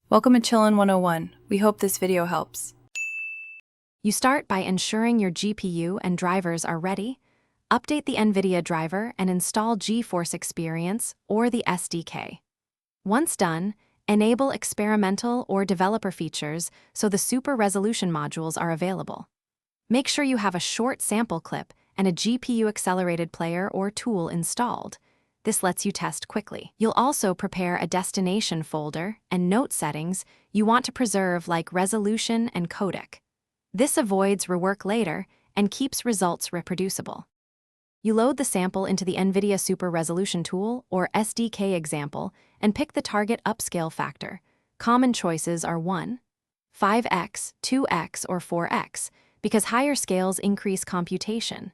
Welcome to Chillin' 101. We hope this video helps. You start by ensuring your GPU and drivers are ready. Update the NVIDIA driver and install GeForce Experience or the SDK. Once done, enable experimental or developer features so the Super Resolution modules are available. Make sure you have a short sample clip and a GPU-accelerated player or tool installed. This lets you test quickly. You'll also prepare a destination folder and note settings you want to preserve, like resolution and codec. This avoids rework later and keeps results reproducible. You load the sample into the NVIDIA Super Resolution tool or SDK example and pick the target upscale factor. Common choices are 1, 5x, 2x, or 4x, because higher scales increase computation.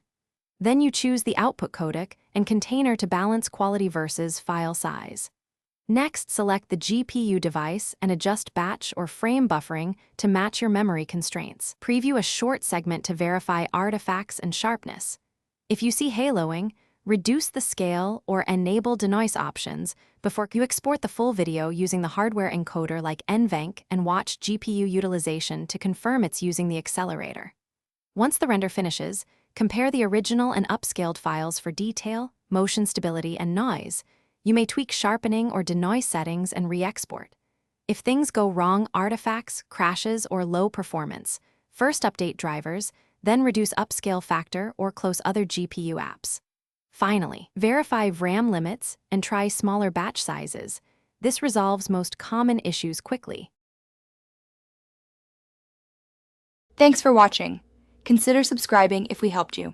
Then you choose the output codec and container to balance quality versus file size. Next, select the GPU device and adjust batch or frame buffering to match your memory constraints. Preview a short segment to verify artifacts and sharpness. If you see haloing, reduce the scale or enable denoise options before you export the full video using the hardware encoder like NVENC and watch GPU utilization to confirm it's using the accelerator. Once the render finishes, compare the original and upscaled files for detail, motion stability, and noise. You may tweak sharpening or denoise settings and re-export. If things go wrong, artifacts, crashes, or low performance, first update drivers, then reduce upscale factor or close other GPU apps. Finally, verify RAM limits and try smaller batch sizes. This resolves most common issues quickly. Thanks for watching. Consider subscribing if we helped you.